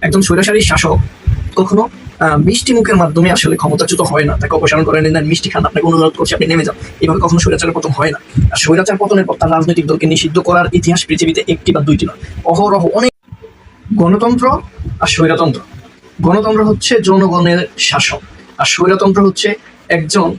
একজন স্বৈরাচারী শাসক কখনো মিষ্টি মুখের মাধ্যমে আসলে ক্ষমতাচ্যুত হয় না। তাকে অপসারণ করে নেন, মিষ্টি খান, আপনাকে অনুরোধ করছি আপনি নেমে যান, এভাবে কখনো স্বৈরাচারের পতন হয় না। আর স্বৈরাচার পতনের পর তার রাজনৈতিক দলকে নিষিদ্ধ করার ইতিহাস পৃথিবীতে একটি বা দুইটি নয়, অহরহ অনেক। গণতন্ত্র আর স্বৈরতন্ত্র। গণতন্ত্র হচ্ছে জনগণের শাসন, আর স্বৈরতন্ত্র হচ্ছে একজন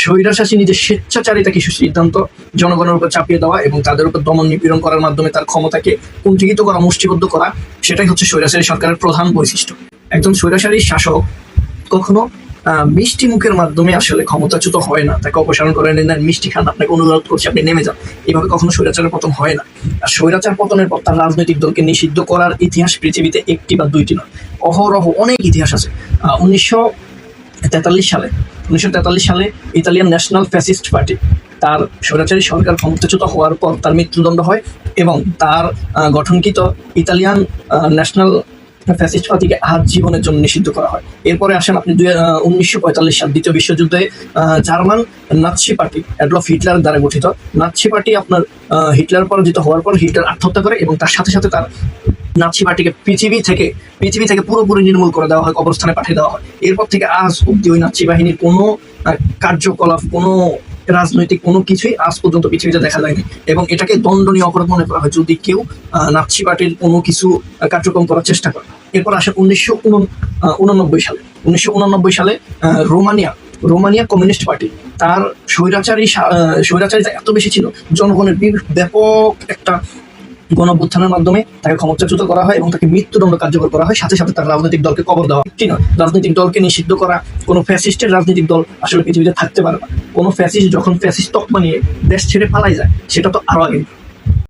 স্বৈরাশাসী নিজের স্বেচ্ছাচারিতা কিছু সিদ্ধান্ত জনগণের উপর চাপিয়ে দেওয়া এবং তাদের উপর দমন নিপীড়ন করার মাধ্যমে তার ক্ষমতাকে কুণ্ঠিত করা, মুষ্টিবদ্ধ করা। সেটাই হচ্ছে স্বৈরাচারী সরকারের প্রধান বৈশিষ্ট্য। একজন স্বৈরাচারী শাসক কখনো মিষ্টি মুখের মাধ্যমে আসলে ক্ষমতাচ্যুত হয় না। তাকে অপসারণ করে নেন, মিষ্টি খান, আপনাকে অনুরোধ করছি আপনি নেমে যান, এভাবে কখনো স্বৈরাচারের পতন হয় না। আর স্বৈরাচার পতনের পর তার রাজনৈতিক দলকে নিষিদ্ধ করার ইতিহাস পৃথিবীতে একটি বা দুইটি নয়, অহরহ অনেক ইতিহাস আছে। 1943 সালে ইতালিয়ান ন্যাশনাল ফ্যাসিস্ট পার্টি, তার স্বৈরাচারী সরকার ক্ষমতাচ্যুত হওয়ার পর তার মৃত্যুদণ্ড হয় এবং তার গঠনকৃত ইতালিয়ান ন্যাশনাল ফ্যাসিস্ট পার্টিকে আজীবনের জন্য নিষিদ্ধ করা হয়। এরপরে আসেন আপনি 1945 সাল দ্বিতীয় বিশ্বযুদ্ধে German Nazi party, Adolf Hitler দ্বারা গঠিত নাৎসি পার্টি আপনার হিটলার পরাজিত হওয়ার পর হিটলার আত্মহত্যা করে এবং তার সাথে সাথে তার নাৎসি পার্টিকে পৃথিবী থেকে পুরোপুরি নির্মূল করে দেওয়া হয়, কবরস্থানে পাঠিয়ে দেওয়া হয়। এরপর থেকে আজ অব্দি ওই নাৎসি বাহিনীর কোনো কার্যকলাপ, কোনো রাজনৈতিক কোনো কিছুই আজ পর্যন্ত পৃথিবীতে দেখা যায়নি এবং এটাকে দণ্ডনীয় অপরাধ মনে করা হয় যদি কেউ নাৎসি পার্টির কোনো কিছু কার্যক্রম করার চেষ্টা করে। এরপর আসে 1989 সালে রোমানিয়া কমিউনিস্ট পার্টি, তার স্বৈরাচারিতা এত বেশি ছিল, জনগণের ব্যাপক একটা গণঅভ্যুত্থানের মাধ্যমে তাকে ক্ষমতাচ্যুত করা হয় এবং তাকে মৃত্যুদণ্ড কার্যকর করা হয়। সাথে সাথে তার রাজনৈতিক দলকে কবর দেওয়া একটি নয়। রাজনৈতিক দলকে নিষিদ্ধ করা, কোনো ফ্যাসিস্টের রাজনৈতিক দল আসলে পৃথিবীতে থাকতে পারে না। কোনো ফ্যাসিস্ট যখন ফ্যাসিস্ট তকমা নিয়ে দেশ ছেড়ে পালাই যায়, সেটা তো আরো আগে।